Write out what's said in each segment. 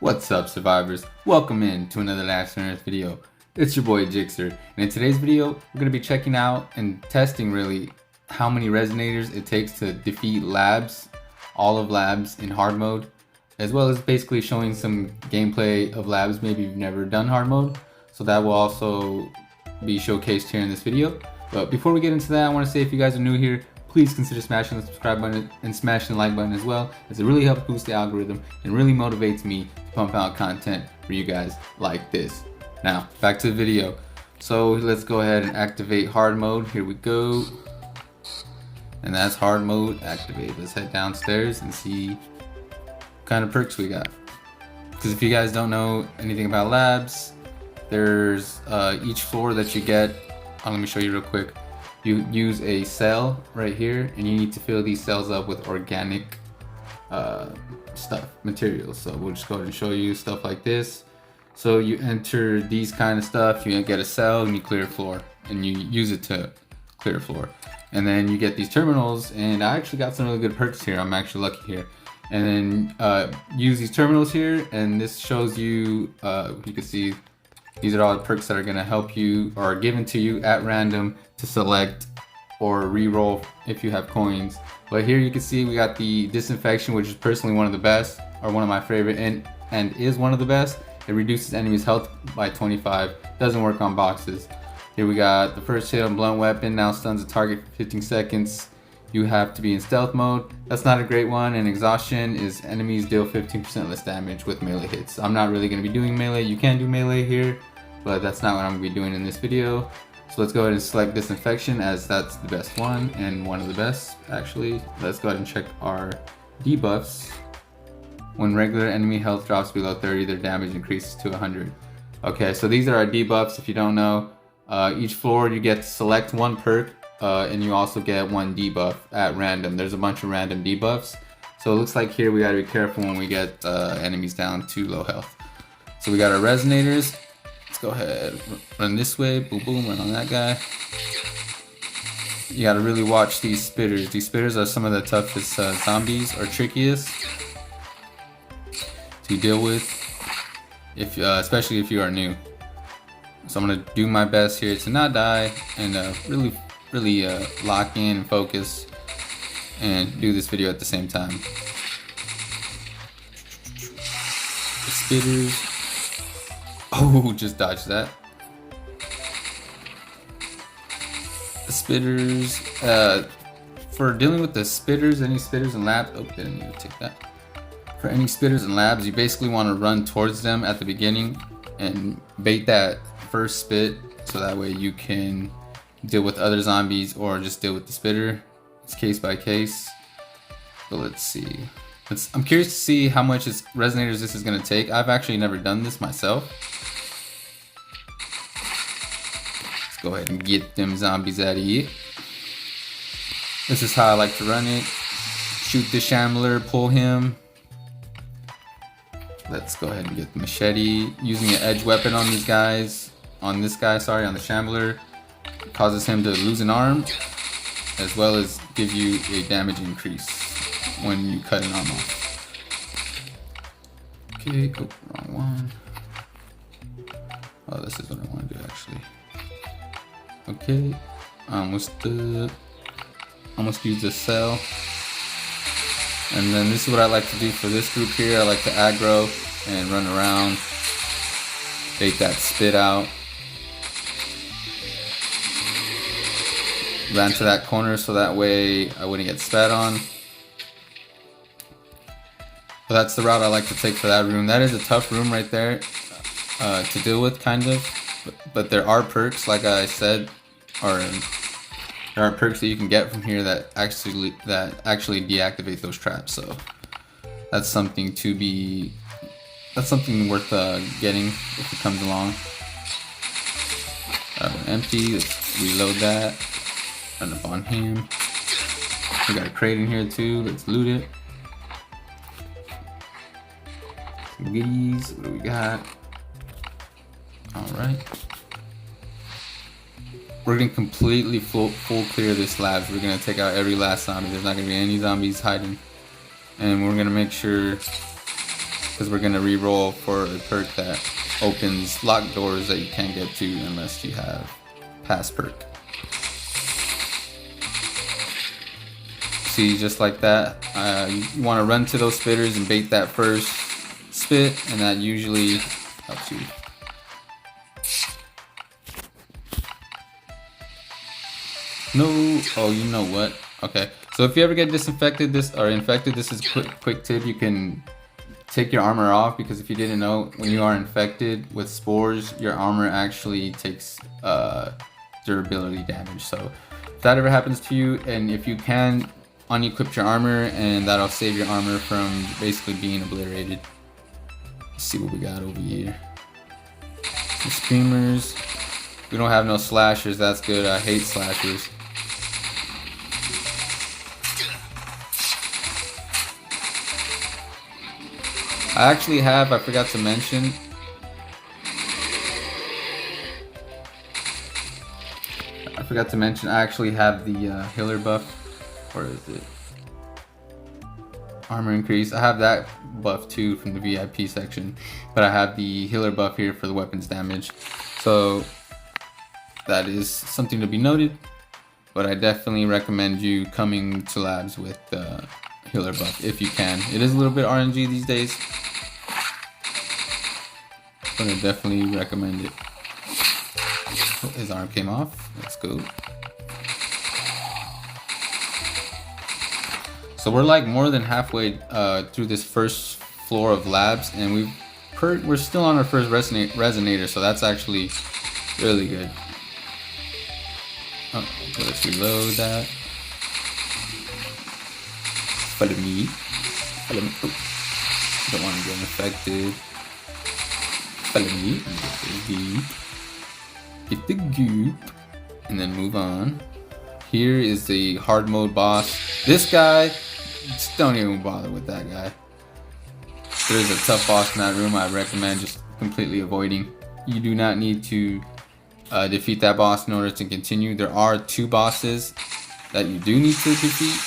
What's up, survivors? Welcome in to another Last on Earth video. It's your boy Jixer, and in today's video we're going to be checking out and testing really how many resonators it takes to defeat labs, all of labs in hard mode, as well as basically showing some gameplay of labs maybe you've never done hard mode, so that will also be showcased here in this video. But before we get into that, I want to say if you guys are new here, please consider smashing the subscribe button and smashing the like button as well, as it really helps boost the algorithm and really motivates me to pump out content for you guys like this. Now, back to the video. So let's go ahead and activate hard mode. Here we go. And that's hard mode activated. Let's head downstairs and see what kind of perks we got. Because if you guys don't know anything about labs, there's each floor that you get. Let me show you real quick. You use a cell right here, and you need to fill these cells up with organic materials. So we'll just go ahead and show you stuff like this. So you enter these kind of stuff, you get a cell and you clear a floor, and you use it to clear a floor. And then you get these terminals, and I actually got some really good perks here. I'm actually lucky here. And then use these terminals here, and this shows you, you can see these are all the perks that are going to help you or are given to you at random to select or re-roll if you have coins. But here you can see we got the disinfection, which is personally one of the best, or one of my favorite, and is one of the best. It reduces enemies' health by 25. Doesn't work on boxes. Here we got the first hit on blunt weapon, now stuns a target for 15 seconds. You have to be in stealth mode. That's not a great one. And exhaustion is enemies deal 15% less damage with melee hits. I'm not really going to be doing melee. You can do melee here, but that's not what I'm going to be doing in this video. So let's go ahead and select disinfection, as that's the best one and one of the best actually. Let's go ahead and check our debuffs. When regular enemy health drops below 30, their damage increases to 100. Okay, so these are our debuffs. If you don't know, each floor you get to select one perk, and you also get one debuff at random. There's a bunch of random debuffs. So it looks like here we gotta be careful when we get enemies down to low health. So we got our resonators. Let's go ahead, run this way, boom boom, run on that guy. You gotta really watch these spitters. These spitters are some of the toughest zombies, or trickiest to deal with, if especially if you are new. So I'm gonna do my best here to not die, and really lock in and focus and do this video at the same time. The spitters. Oh, just dodged that. The spitters. For dealing with the spitters, any spitters and labs. Oh, didn't need to take that. For any spitters and labs, you basically want to run towards them at the beginning and bait that first spit, so that way you can deal with other zombies or just deal with the spitter. It's case by case. But let's see. I'm curious to see how much resonators this is going to take. I've actually never done this myself. Let's go ahead and get them zombies out of here. This is how I like to run it. Shoot the shambler, pull him. Let's go ahead and get the machete. Using an edge weapon on these guys, on this guy, sorry, on the shambler, causes him to lose an arm, as well as give you a damage increase when you cut an arm off. Okay, oh, wrong one. Oh, this is what I want to do actually. Okay, almost used the cell. And then this is what I like to do for this group here. I like to aggro and run around, bait that spit out. Ran to that corner so that way I wouldn't get spat on. But that's the route I like to take for that room. That is a tough room right there to deal with, kind of. But there are perks, like I said, there are perks that you can get from here that actually deactivate those traps. So that's something worth getting if it comes along. Empty. Let's reload that. Run up on him. We got a crate in here too. Let's loot it. Some goodies. What do we got? All right. We're gonna completely full clear this labs. We're gonna take out every last zombie. There's not gonna be any zombies hiding, and we're gonna make sure because we're gonna re-roll for a perk that opens locked doors that you can't get to unless you have pass perk. See, just like that, you want to run to those spitters and bait that first spit, and that usually helps you. No, oh, you know what? Okay, so if you ever get disinfected or infected, this is quick tip. You can take your armor off, because if you didn't know, when you are infected with spores, your armor actually takes durability damage. So if that ever happens to you, and if you can, unequip your armor, and that'll save your armor from basically being obliterated. Let's see what we got over here. Some screamers. We don't have no slashers, that's good. I hate slashers. I actually have, I forgot to mention, I actually have the healer buff. Or is it armor increase? I have that buff too from the VIP section, but I have the healer buff here for the weapons damage. So that is something to be noted, but I definitely recommend you coming to labs with the healer buff if you can. It is a little bit RNG these days, but I definitely recommend it. Oh, his arm came off. Let's go. So we're like more than halfway through this first floor of labs, and we're still on our first resonator, so that's actually really good. Oh, okay, let's reload that. Follow me. Follow me. Oh, don't want to get infected. Follow me. Get the goop, and then move on. Here is the hard mode boss. This guy, just don't even bother with that guy. There's a tough boss in that room. I recommend just completely avoiding. You do not need to defeat that boss in order to continue. There are 2 bosses that you do need to defeat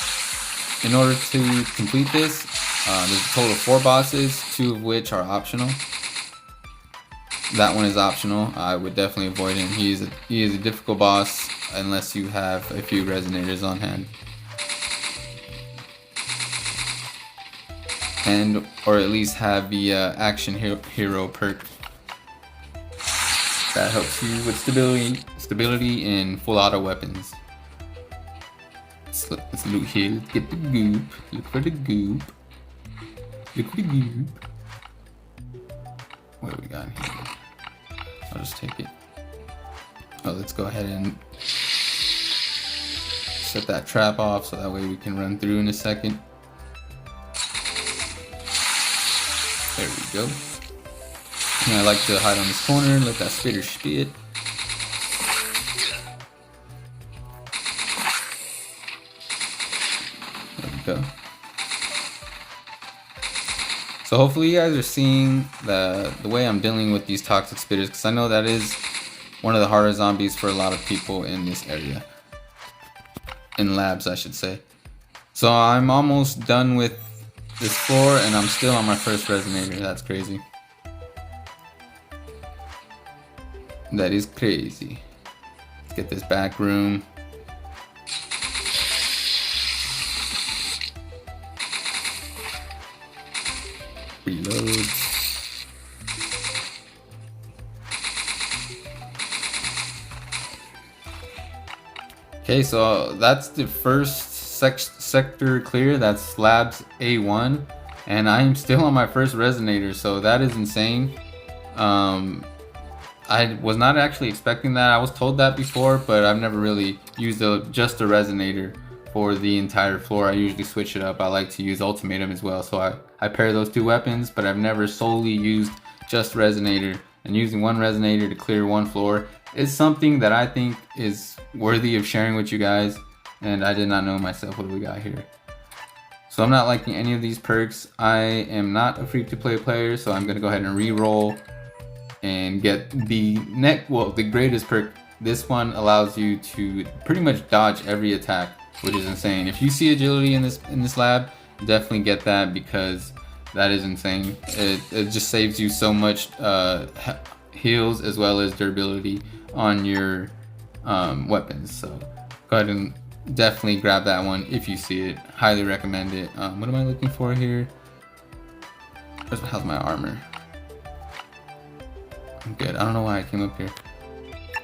in order to complete this. There's a total of 4 bosses, 2 of which are optional. That one is optional. I would definitely avoid him. He is a difficult boss unless you have a few resonators on hand. Or at least have the action hero perk. That helps you with stability in full auto weapons. Let's loot here. Let's get the goop. Look for the goop. Look for the goop. What do we got here? I'll just take it. Oh, let's go ahead and set that trap off so that way we can run through in a second. There we go. And I like to hide on this corner and let that spitter spit. There we go. So hopefully you guys are seeing the way I'm dealing with these toxic spitters, because I know that is one of the harder zombies for a lot of people in this area. In labs, I should say. So I'm almost done with this floor, and I'm still on my first resonator. That's crazy. That is crazy. Let's get this back room. Reload. Okay, so that's the first sector clear. That's labs A1, and I'm still on my first resonator, so that is insane. I was not actually expecting that. I was told that before, but I've never really used just a resonator for the entire floor. I usually switch it up. I like to use ultimatum as well, so I pair those 2 weapons, but I've never solely used just resonator. And using one resonator to clear one floor is something that I think is worthy of sharing with you guys, and I did not know myself. What do we got here? So I'm not liking any of these perks. I am not a free-to-play player, so I'm gonna go ahead and re-roll and get the the greatest perk. This one allows you to pretty much dodge every attack, which is insane. If you see agility in this lab, definitely get that, because That is insane. It just saves you so much heals as well as durability on your weapons. So go ahead and definitely grab that one if you see it. Highly recommend it. What am I looking for here? How's my armor? I'm good. I don't know why I came up here.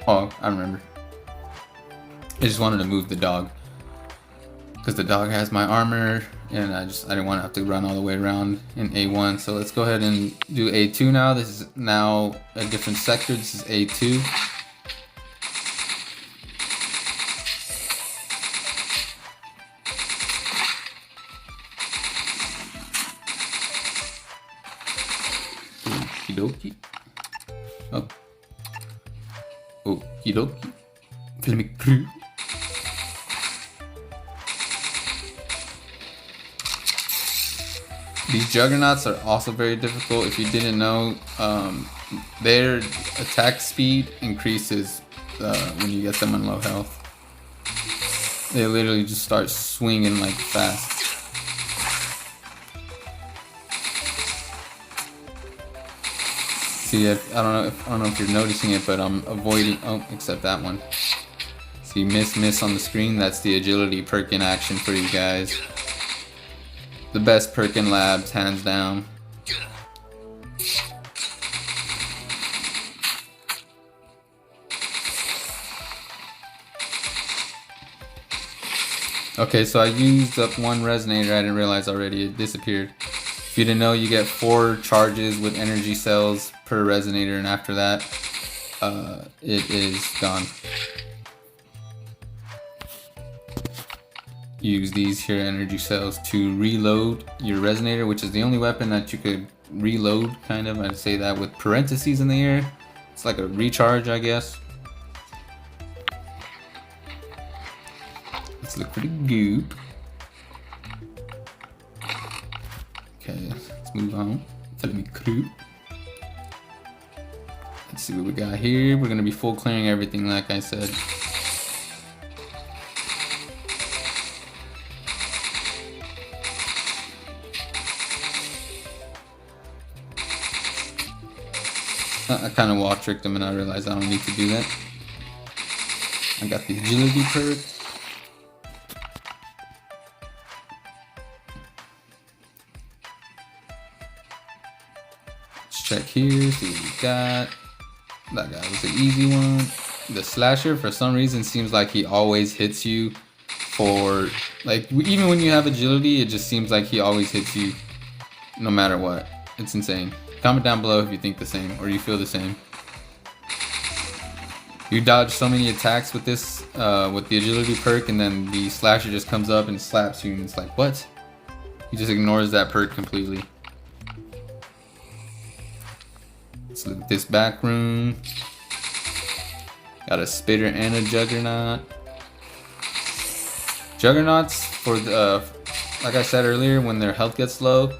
Oh, I remember. I just wanted to move the dog because the dog has my armor, and I didn't want to have to run all the way around in A1. So let's go ahead and do A2 now. This is now a different sector. This is A2. Okie dokie. Oh. Okie dokie. Let me crew. These juggernauts are also very difficult. If you didn't know, their attack speed increases when you get them on low health. They literally just start swinging like fast. See, I don't know if you're noticing it, but I'm avoiding. Oh, except that one. See, miss on the screen. That's the agility perk in action for you guys. The best perk in labs, hands down. Okay, so I used up one resonator. I didn't realize already it disappeared. If you didn't know, you get 4 charges with energy cells per resonator, and after that, it is gone. Use these here energy cells to reload your resonator, which is the only weapon that you could reload, kind of. I'd say that with parentheses in the air. It's like a recharge, I guess. Let's look for the goop. Okay, let's move on. Let me crew. Let's see what we got here. We're gonna be full clearing everything, like I said. I kind of wall tricked him and I realized I don't need to do that. I got the agility perk. Let's check here, see what we got. That guy was an easy one. The slasher, for some reason, seems like he always hits you for, like, even when you have agility, it just seems like he always hits you no matter what. It's insane. Comment down below if you think the same or you feel the same. You dodge so many attacks with this, with the agility perk, and then the slasher just comes up and slaps you, and it's like, what? He just ignores that perk completely. Let's look at this back room. Got a spitter and a juggernaut. Juggernauts, for the, like I said earlier, when their health gets low,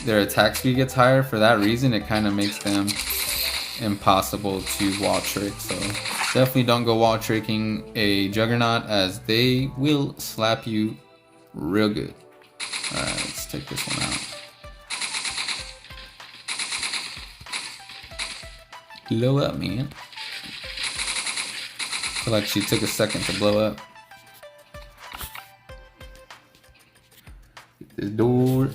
their attack speed gets higher. For that reason, it kind of makes them impossible to wall trick. So definitely don't go wall tricking a juggernaut, as they will slap you real good. Alright, let's take this one out. Blow up, man. I feel like she took a second to blow up. Get this door.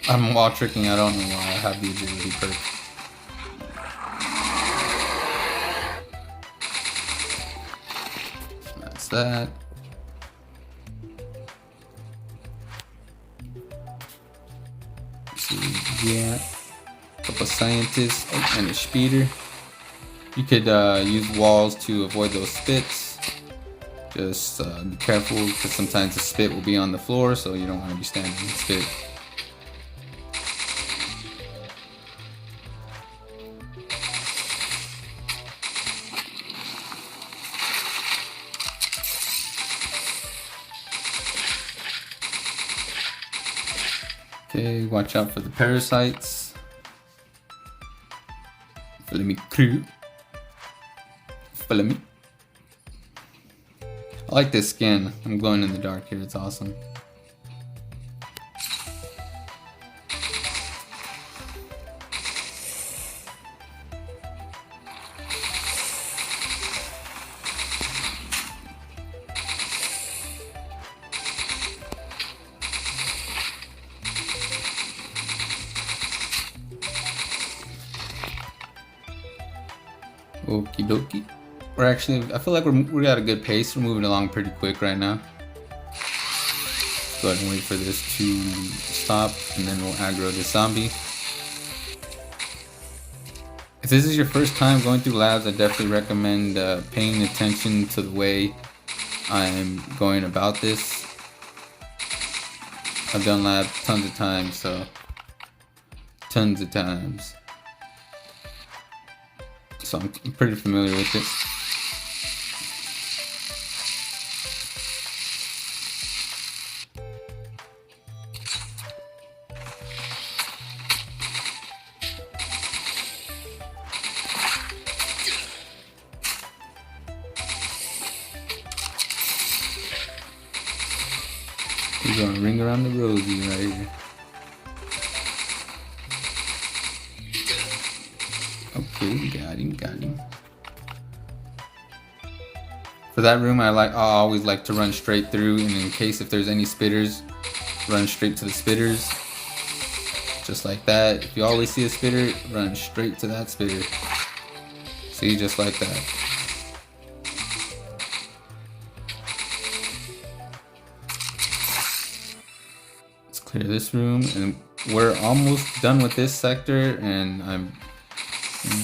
I'm wall tricking, I don't know why I have the agility perk. That's that. Let's see, yeah. Couple scientists and a speeder. You could use walls to avoid those spits. Just be careful, because sometimes the spit will be on the floor, so you don't want to be standing in spit. Okay, watch out for the parasites. Follow me, crew. Follow me. I like this skin. I'm glowing in the dark here. It's awesome. Okie dokie. We're actually, I feel like we got a good pace. We're moving along pretty quick right now. Go ahead and wait for this to stop, and then we'll aggro this zombie. If this is your first time going through labs, I definitely recommend paying attention to the way I'm going about this. I've done labs tons of times, so tons of times. So I'm pretty familiar with it. We're gonna ring around the rosy right here. Okay, got him. For that room, I always like to run straight through, and in case if there's any spitters, run straight to the spitters. Just like that. If you always see a spitter, run straight to that spitter. See, just like that. Let's clear this room, and we're almost done with this sector, and I'm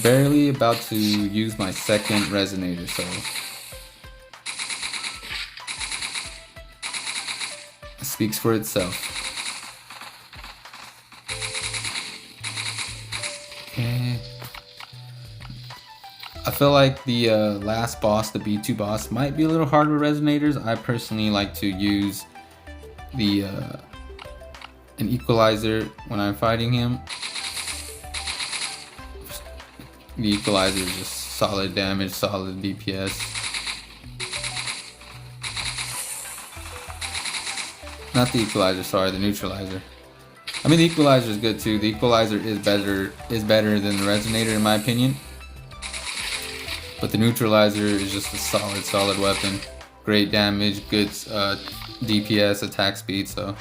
barely about to use my second resonator, so it speaks for itself. Okay. I feel like the last boss, the B2 boss, might be a little hard with resonators. I personally like to use the an equalizer when I'm fighting him. The equalizer is just solid damage, solid DPS. Not the equalizer, sorry, the neutralizer. I mean, the equalizer is good too. The equalizer is better than the resonator in my opinion. But the neutralizer is just a solid weapon. Great damage, good DPS, attack speed. So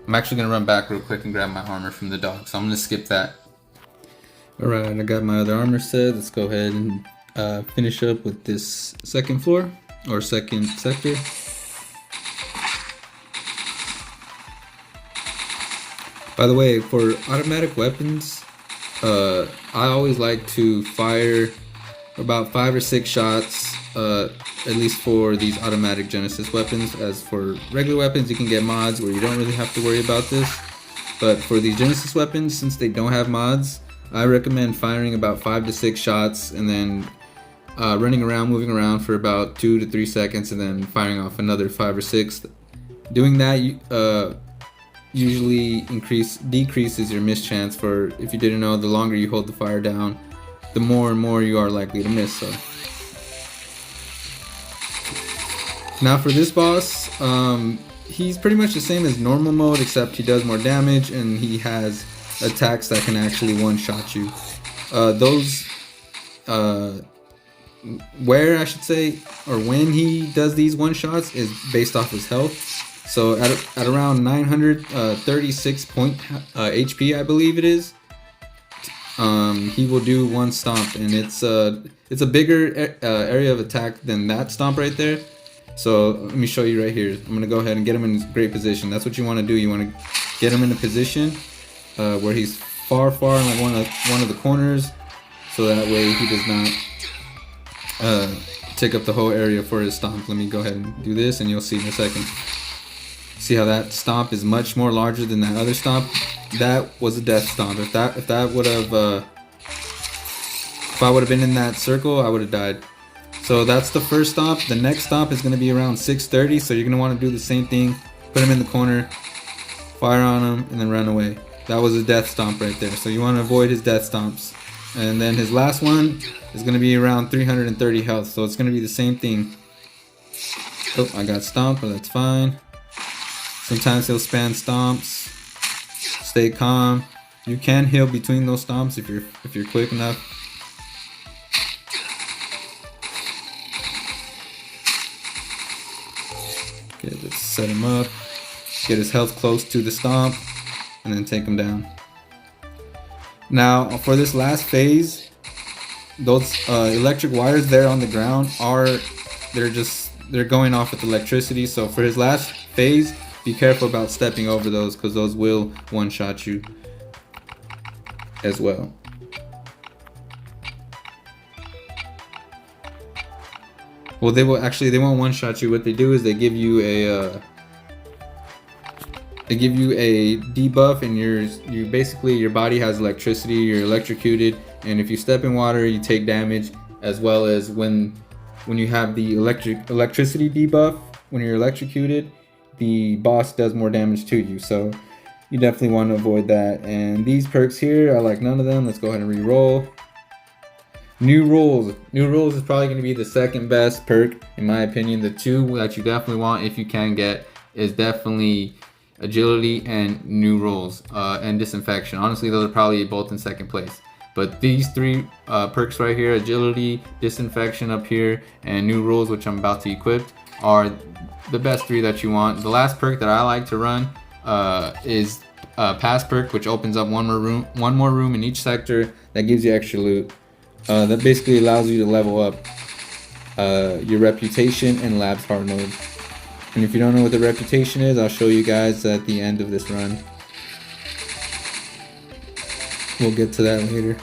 I'm actually gonna run back real quick and grab my armor from the dog. So I'm gonna skip that. Alright, I got my other armor set. Let's go ahead and finish up with this second floor, or second sector. By the way, for automatic weapons, I always like to fire about 5 or 6 shots, at least for these automatic Genesis weapons. As for regular weapons, you can get mods where you don't really have to worry about this. But for these Genesis weapons, since they don't have mods, I recommend firing about 5 to 6 shots and then running around, moving around for about 2 to 3 seconds, and then firing off another 5 or 6. Doing that usually decreases your miss chance. For, if you didn't know, the longer you hold the fire down, the more and more you are likely to miss. So now for this boss, he's pretty much the same as normal mode, except he does more damage and he has attacks that can actually one-shot you. Where I should say, or when he does these one-shots is based off his health. So at around 936 HP, I believe it is, he will do one stomp, and it's a bigger area of attack than that stomp right there. So let me show you right here. I'm gonna go ahead and get him in a great position. That's what you want to do. You want to get him in a position where he's far in like one of the corners, so that way he does not take up the whole area for his stomp. Let me go ahead and do this, and you'll see in a second. See how that stomp is much more larger than that other stomp? That was a death stomp. If that would have if I would have been in that circle, I would have died. So that's the first stomp. The next stomp is going to be around 630, so you're going to want to do the same thing. Put him in the corner, fire on him, and then run away. That was a death stomp right there, so you want to avoid his death stomps. And then his last one is going to be around 330 health, so it's going to be the same thing. Oh, I got stomped, but that's fine. Sometimes he'll spam stomps. Stay calm. You can heal between those stomps if you're quick enough. Okay, let's set him up. Get his health close to the stomp, and then take him down. Now, for this last phase, those electric wires there on the ground they're going off with electricity. So for his last phase, be careful about stepping over those, because those will one-shot you as well. Well, they won't one-shot you. What they do is they give you a debuff, and you basically, your body has electricity, you're electrocuted, and if you step in water, you take damage, as well as when you have the electricity debuff, when you're electrocuted, the boss does more damage to you. So you definitely want to avoid that. And these perks here, I like none of them. Let's go ahead and re-roll. New rules. New rules is probably going to be the second best perk in my opinion. The two that you definitely want, if you can get, is definitely agility and new rules, and disinfection. Honestly, those are probably both in second place. But these three perks right here, agility, disinfection up here, and new rules, which I'm about to equip, are the best three that you want. The last perk that I like to run is pass perk, which opens up one more room in each sector that gives you extra loot. That basically allows you to level up your reputation and labs hard mode. And if you don't know what the reputation is, I'll show you guys at the end of this run. We'll get to that later.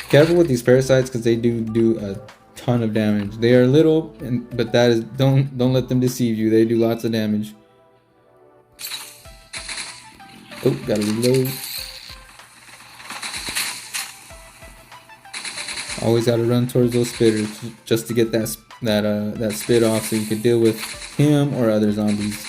Careful with these parasites, because they do a ton of damage. They are little, but that is don't let them deceive you. They do lots of damage. Oh, gotta reload. Always gotta run towards those spitters just to get that spit off, so you can deal with him or other zombies.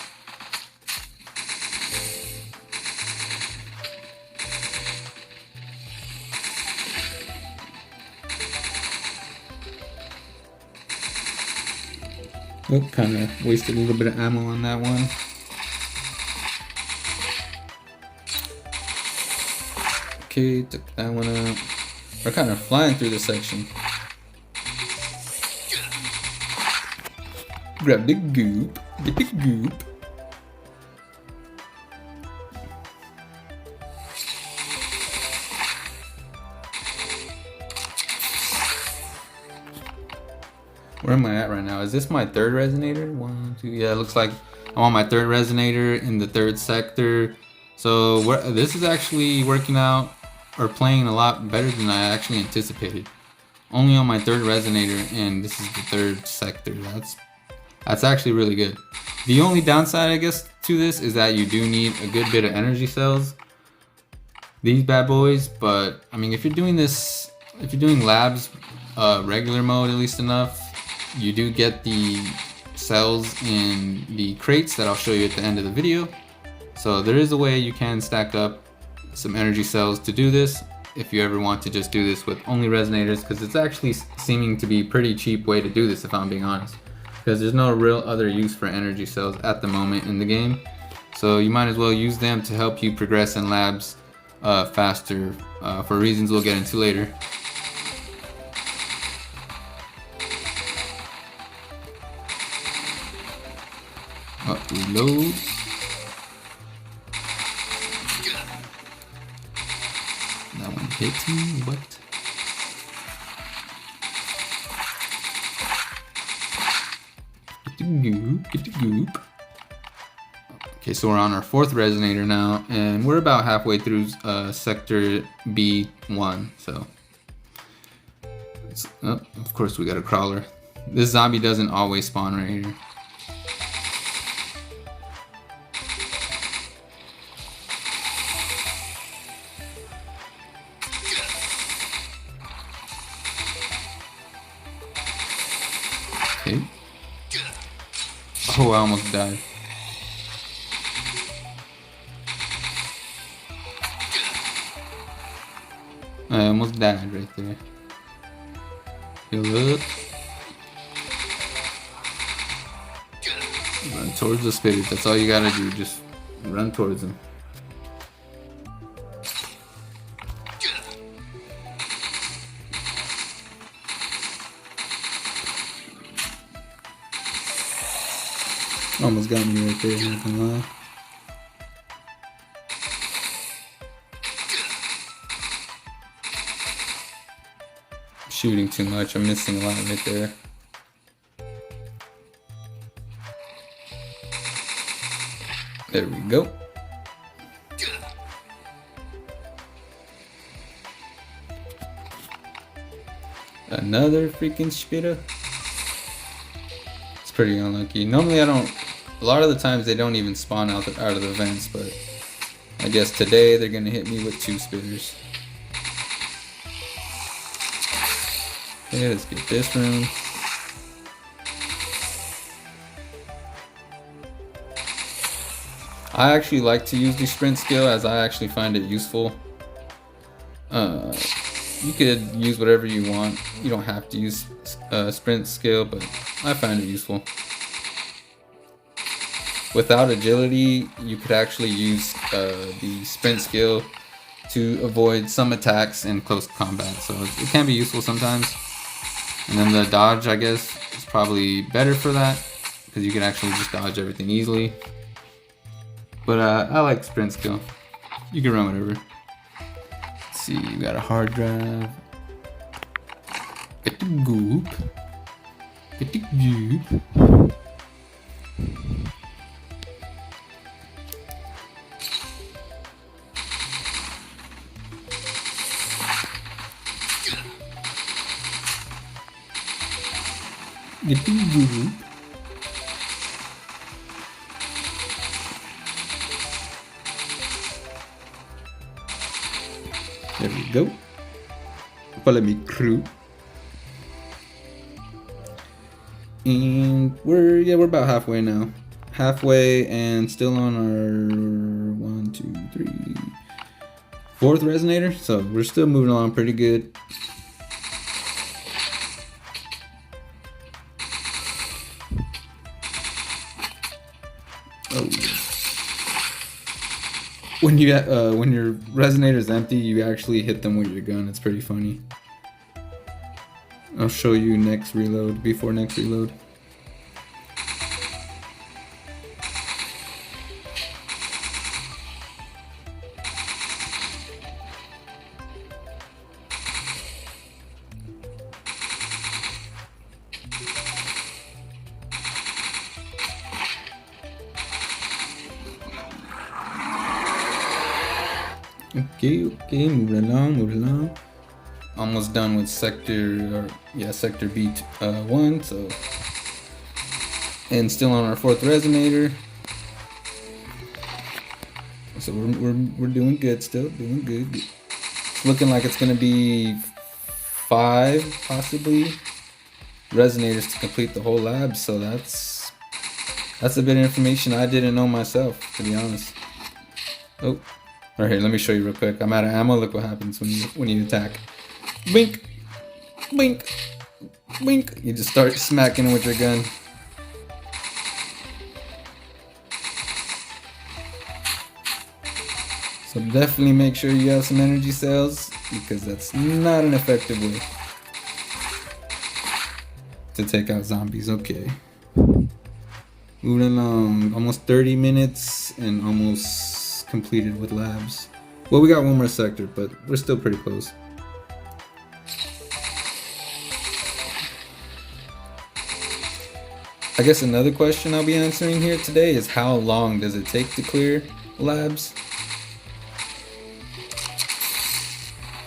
Oh, kind of wasted a little bit of ammo on that one. Okay, took that one out. We're kind of flying through this section. Grab the goop. Get the goop. Where am I at right now? Is this my third resonator? 1, 2, yeah, it looks like I'm on my third resonator in the third sector. So this is actually working out, or playing a lot better than I actually anticipated. Only on my third resonator, and this is the third sector. That's actually really good. The only downside, I guess, to this is that you do need a good bit of energy cells, these bad boys. But I mean, if you're doing this, if you're doing labs regular mode at least enough, you do get the cells in the crates that I'll show you at the end of the video. So there is a way you can stack up some energy cells to do this, if you ever want to just do this with only resonators, because it's actually seeming to be a pretty cheap way to do this, if I'm being honest, because there's no real other use for energy cells at the moment in the game. So you might as well use them to help you progress in labs faster, for reasons we'll get into later. Reload. That one hit me, what? Get the goop, get the goop. Okay, so we're on our fourth resonator now, and we're about halfway through sector B1, so. Oh, of course we got a crawler. This zombie doesn't always spawn right here. Okay. Oh, I almost died. I almost died right there. Heal up. towards the spitters. That's all you gotta do. Just run towards them. Almost got me right there, I'm not gonna lie. Shooting too much, I'm missing a lot right there. There we go. Another freaking spitter. It's pretty unlucky. Normally I don't, a lot of the times they don't even spawn out of the vents, but I guess today they're gonna hit me with 2 spitters. Okay, let's get this room. I actually like to use the sprint skill as I actually find it useful. You could use whatever you want. You don't have to use sprint skill, but I find it useful. Without agility, you could actually use the sprint skill to avoid some attacks in close combat, so it can be useful sometimes. And then the dodge, I guess, is probably better for that, because you can actually just dodge everything easily. But I like sprint skill. You can run whatever. Let's see, you got a hard drive. Get the goop. Get the goop. Get the goop. There we go. Follow me, crew. And we're about halfway now. Halfway and still on our 1, 2, 3, 4th resonator. So we're still moving along pretty good. Oh. When your resonator is empty, you actually hit them with your gun. It's pretty funny. I'll show you next reload, before next reload. Okay, moving along. Almost done with sector B1, so, and still on our 4th resonator. So we're doing good still, doing good. It's looking like it's gonna be 5 possibly resonators to complete the whole lab, so that's a bit of information I didn't know myself, to be honest. Oh. Right here, let me show you real quick. I'm out of ammo. Look what happens when you attack. Blink, blink, blink. You just start smacking with your gun. So definitely make sure you have some energy cells, because that's not an effective way to take out zombies. Okay. Moving along. Almost 30 minutes and almost completed with labs. Well, we got one more sector, but we're still pretty close. I guess another question I'll be answering here today is how long does it take to clear labs?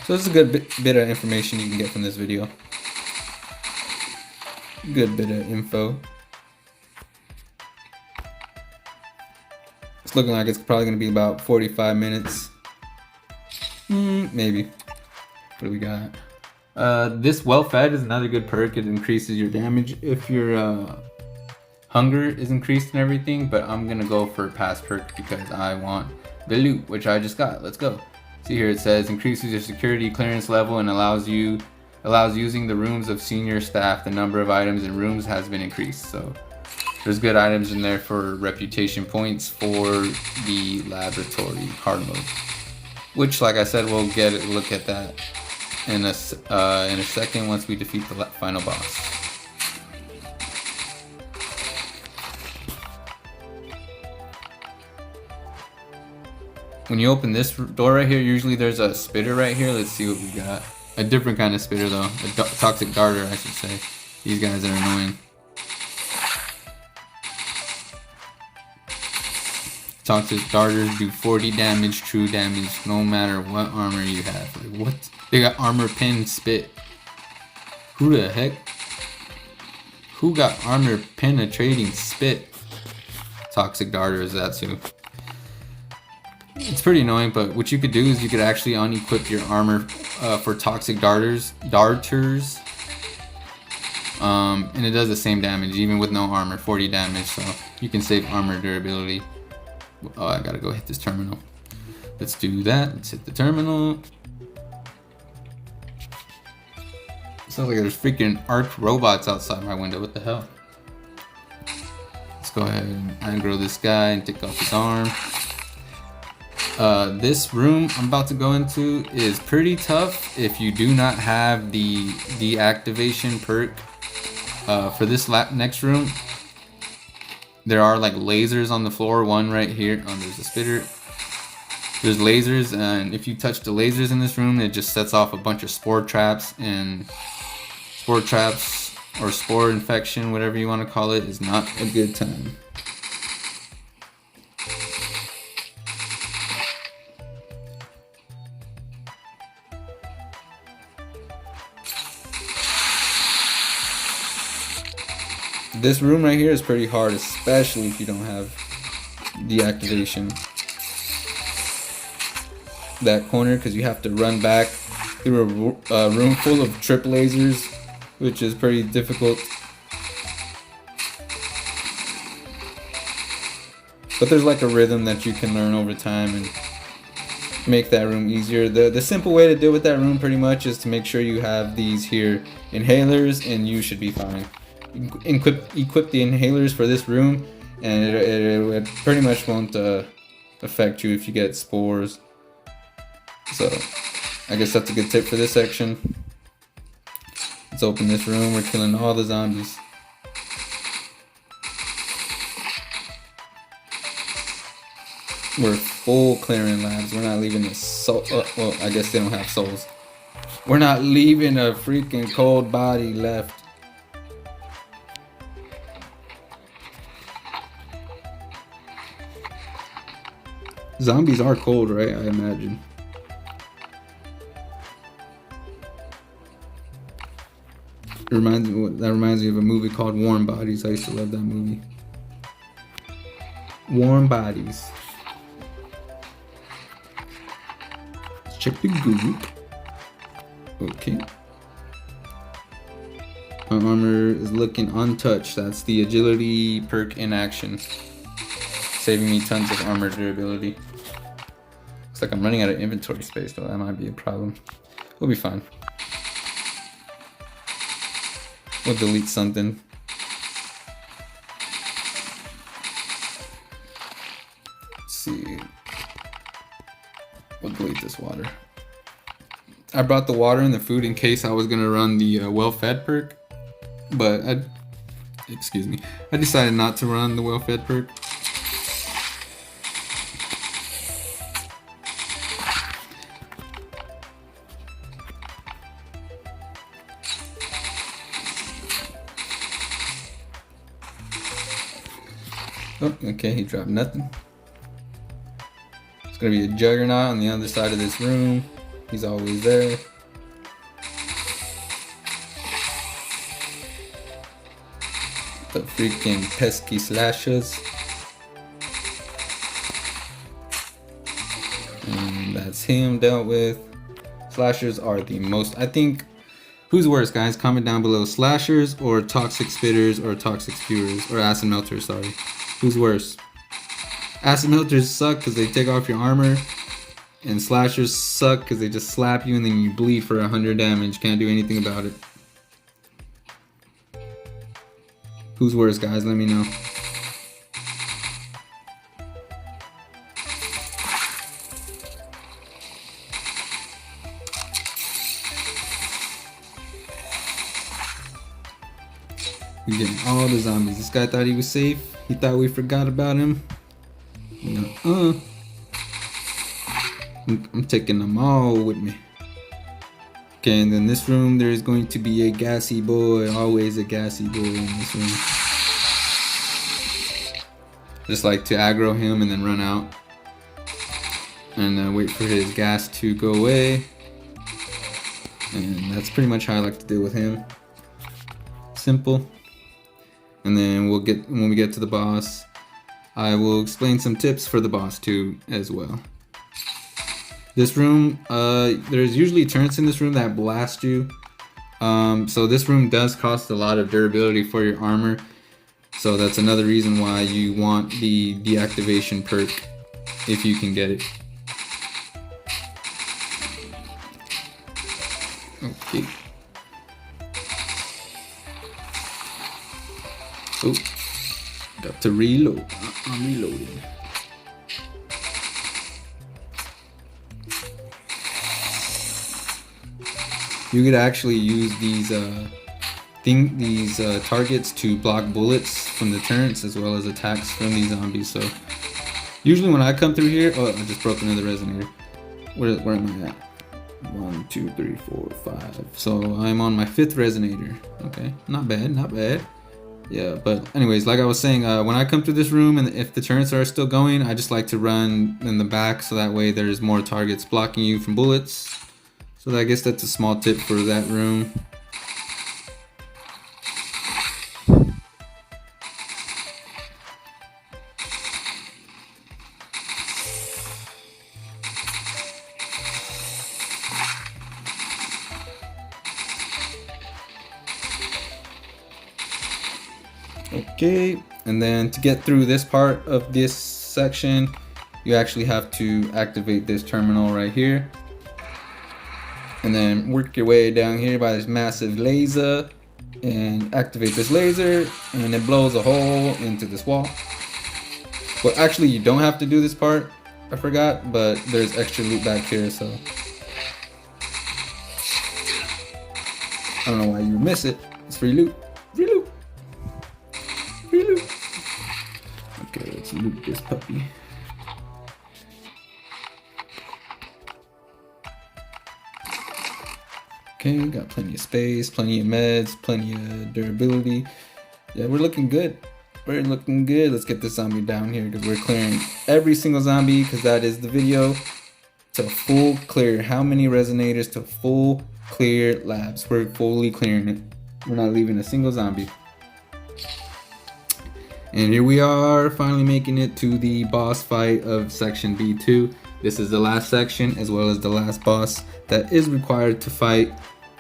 So this is a good bit of information you can get from this video. Good bit of info. It's looking like it's probably going to be about 45 minutes. Maybe. What do we got? This well-fed is another good perk. It increases your damage if your hunger is increased and everything. But I'm going to go for past perk because I want the loot, which I just got. Let's go. See here it says increases your security clearance level and allows using the rooms of senior staff. The number of items in rooms has been increased. So There's good items in there for reputation points for the laboratory hard mode, which, like I said, we'll look at that in a second once we defeat the final boss. When you open this door right here, usually there's a spitter right here. Let's see what we got. A different kind of spitter though, a toxic darter, I should say. These guys are annoying. Toxic darters do 40 damage, true damage, no matter what armor you have. Like, what? They got armor pen spit. Who the heck? Who got armor penetrating spit? Toxic darter is that too. It's pretty annoying, but what you could do is you could actually unequip your armor for toxic darters, and it does the same damage even with no armor, 40 damage. So you can save armor durability. Oh, I gotta go hit this terminal. Let's do that. Let's hit the terminal. Sounds like there's freaking arc robots outside my window. What the hell? Let's go ahead and aggro this guy and take off his arm. This room I'm about to go into is pretty tough if you do not have the deactivation perk. For this next room, there are like lasers on the floor. One right here. Oh, there's a spitter. There's lasers, and if you touch the lasers in this room, it just sets off a bunch of spore traps, and spore traps or spore infection, whatever you want to call it, is not a good time. This room right here is pretty hard, especially if you don't have deactivation. That corner, because you have to run back through a room full of trip lasers, which is pretty difficult. But there's like a rhythm that you can learn over time and make that room easier. The simple way to deal with that room pretty much is to make sure you have these here inhalers, and you should be fine. Equip the inhalers for this room, and it pretty much won't affect you if you get spores. So I guess that's a good tip for this section. Let's open this room. We're killing all the zombies. We're full clearing labs. We're not leaving a soul. Well, I guess they don't have souls. We're not leaving a freaking cold body left. Zombies are cold, right? I imagine. That reminds me of a movie called Warm Bodies. I used to love that movie. Warm Bodies. Let's check the Google. Okay. My armor is looking untouched. That's the agility perk in action. Saving me tons of armor durability. Looks like I'm running out of inventory space though. That might be a problem. We'll be fine. We'll delete something. Let's see. We'll delete this water. I brought the water and the food in case I was gonna run the well-fed perk, but I decided not to run the well-fed perk. Oh, okay, he dropped nothing. It's gonna be a juggernaut on the other side of this room. He's always there. The freaking pesky slashers. And that's him dealt with. Slashers are the most, I think. Who's worse, guys? Comment down below. Slashers or toxic spitters or toxic spewers or acid melters, sorry. Who's worse? Acid melters suck because they take off your armor, and slashers suck because they just slap you and then you bleed for 100 damage. Can't do anything about it. Who's worse, guys? Let me know. He's getting all the zombies. This guy thought he was safe. He thought we forgot about him. I'm taking them all with me. Okay, and then this room, there is going to be a gassy boy. Always a gassy boy in this room. Just like to aggro him and then run out. And wait for his gas to go away. And that's pretty much how I like to deal with him. Simple. And then when we get to the boss, I will explain some tips for the boss too as well. This room, there's usually turrets in this room that blast you. So this room does cost a lot of durability for your armor. So that's another reason why you want the deactivation perk if you can get it. Okay. Oh, got to reload. I'm reloading. You could actually use these targets to block bullets from the turrets as well as attacks from these zombies. So usually when I come through here, oh, I just broke another resonator. Where am I at? 1, 2, 3, 4, 5. So I'm on my 5th resonator. Okay, not bad, not bad. Yeah, but anyways, like I was saying, when I come through this room and if the turrets are still going, I just like to run in the back so that way there's more targets blocking you from bullets. So I guess that's a small tip for that room. Okay, and then to get through this part of this section, you actually have to activate this terminal right here. And then work your way down here by this massive laser and activate this laser, and it blows a hole into this wall. Well, actually you don't have to do this part, I forgot, but there's extra loot back here, so I don't know why you would miss it. It's free loot. Free loot. Free loot. Okay, let's loot this puppy. Okay, got plenty of space, plenty of meds, plenty of durability. Yeah, we're looking good. We're looking good. Let's get this zombie down here because we're clearing every single zombie because that is the video. To full clear. How many resonators to full clear labs? We're fully clearing it. We're not leaving a single zombie. And here we are, finally making it to the boss fight of section B2. This is the last section as well as the last boss that is required to fight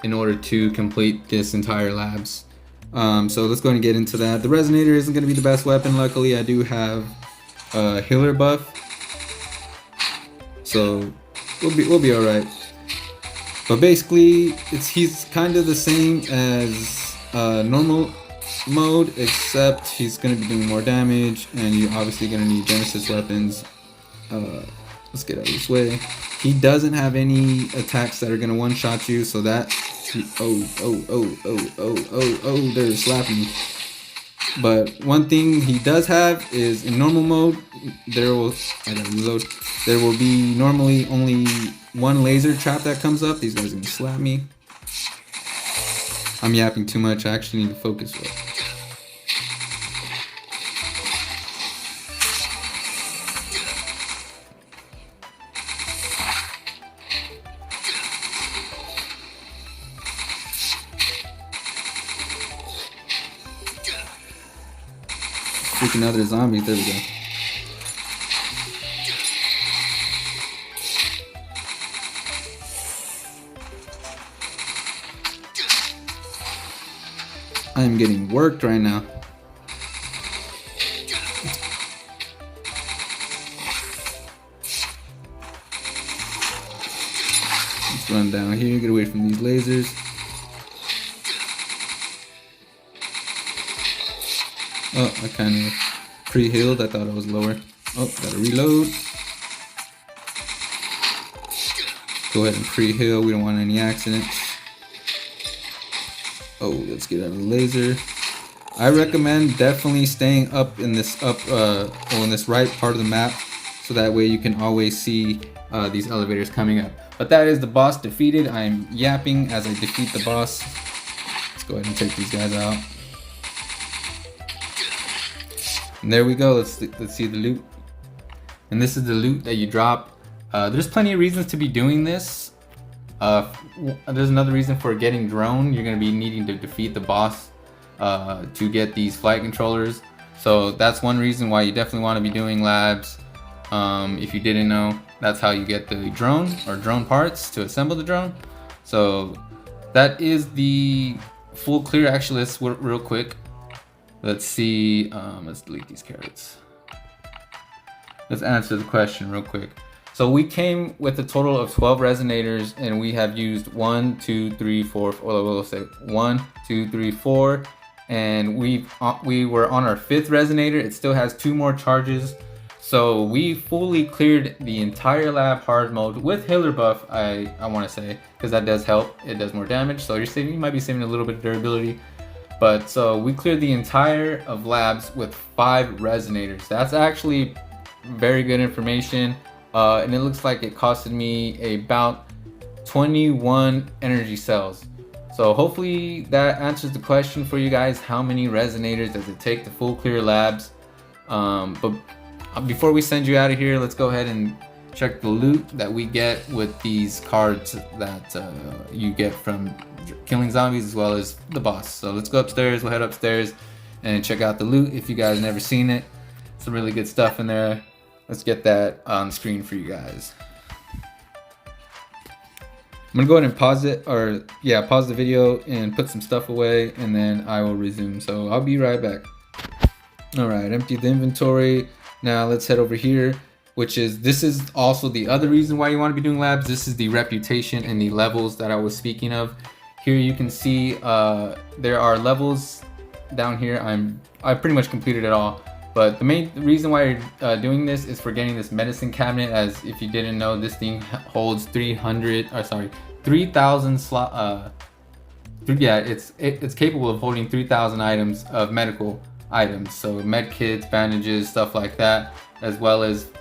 in order to complete this entire labs. So let's go and get into that. The resonator isn't going to be the best weapon. Luckily, I do have a healer buff, so we'll be all right. But basically, he's kind of the same as normal mode, except he's going to be doing more damage, and you're obviously going to need Genesis weapons. Let's get out of this way. He doesn't have any attacks that are going to one-shot you, so that... Oh, they're slapping me. But one thing he does have is in normal mode, there will be normally only one laser trap that comes up. These guys are going to slap me. I'm yapping too much. I actually need to focus. Freaking other zombies. There we go. I am getting worked right now. Let's run down here, get away from these lasers. Oh, I kind of pre-healed. I thought I was lower. Oh, gotta reload. Go ahead and pre-heal. We don't want any accidents. Oh, let's get out of the laser. I recommend definitely staying up in this in this right part of the map, so that way you can always see these elevators coming up. But that is the boss defeated. I'm yapping as I defeat the boss. Let's go ahead and take these guys out. And there we go. Let's see the loot. And this is the loot that you drop. There's plenty of reasons to be doing this. There's another reason for getting drone. You're going to be needing to defeat the boss to get these flight controllers. So that's one reason why you definitely want to be doing labs. If you didn't know, that's how you get the drone or drone parts to assemble the drone. So that is the full clear. Actually, let's work real quick. Let's see. Let's delete these carrots. Let's answer the question real quick. So we came with a total of 12 resonators, and we have used 1, 2, 3, 4. Well, we'll say 1, 2, 3, 4, and we were on our 5th resonator. It still has 2 more charges. So we fully cleared the entire lab hard mode with healer buff. I want to say, because that does help. It does more damage, so you might be saving a little bit of durability. But so we cleared the entire of labs with 5 resonators. That's actually very good information. And it looks like it costed me about 21 energy cells. So hopefully that answers the question for you guys. How many resonators does it take to full clear labs? But before we send you out of here, let's go ahead and check the loot that we get with these cards that you get from killing zombies as well as the boss. So let's go upstairs. We'll head upstairs and check out the loot if you guys never seen it. Some really good stuff in there. Let's get that on screen for you guys. I'm gonna go ahead and pause it, or yeah, pause the video and put some stuff away, and then I will resume. So I'll be right back. All right, empty the inventory. Now let's head over here, this is also the other reason why you want to be doing labs. This is the reputation and the levels that I was speaking of. Here you can see there are levels down here. I pretty much completed it all. But the main reason why you're doing this is for getting this medicine cabinet. As if you didn't know, this thing holds 3,000 slot. Yeah, it's capable of holding 3,000 items of medical items. So med kits, bandages, stuff like that, as well as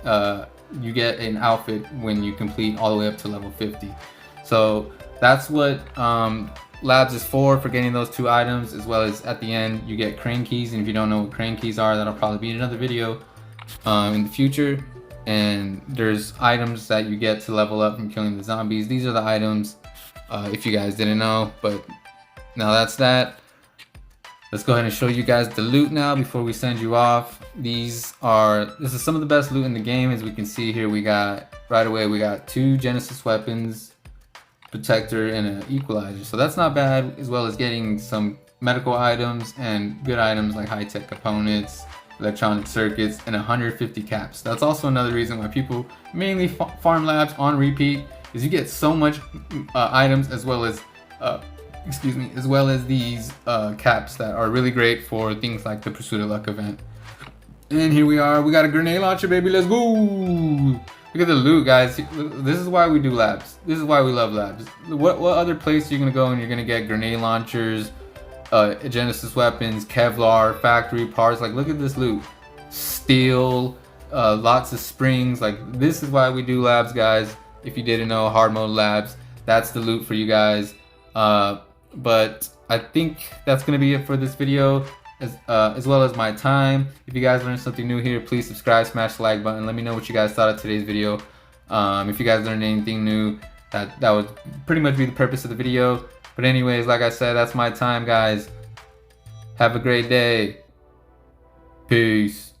you get an outfit when you complete all the way up to level 50. So that's what labs is for getting those 2 items, as well as at the end you get crane keys. And if you don't know what crane keys are, that'll probably be in another video in the future. And there's items that you get to level up from killing the zombies. These are the items, if you guys didn't know. But now that's that. Let's go ahead and show you guys the loot now before we send you off. This is some of the best loot in the game. As we can see here, we got 2 Genesis weapons, protector, and an equalizer. So that's not bad, as well as getting some medical items and good items like high-tech components, electronic circuits, and 150 caps. That's also another reason why people mainly farm labs on repeat, is you get so much items, as well as these caps that are really great for things like the Pursuit of Luck event. And here we are. We got a grenade launcher, baby. Let's go. Look at the loot, guys. This is why we do labs. This is why we love labs. What other place are you gonna go and you're gonna get grenade launchers, Genesis weapons, Kevlar, factory parts? Like, look at this loot. Steel, lots of springs. Like, this is why we do labs, guys. If you didn't know, hard mode labs. That's the loot for you guys. But I think that's gonna be it for this video, as well as my time. If you guys learned something new here, please subscribe, smash the like button. Let me know what you guys thought of today's video. If you guys learned anything new, that would pretty much be the purpose of the video. But anyways, like I said, that's my time, guys. Have a great day. Peace.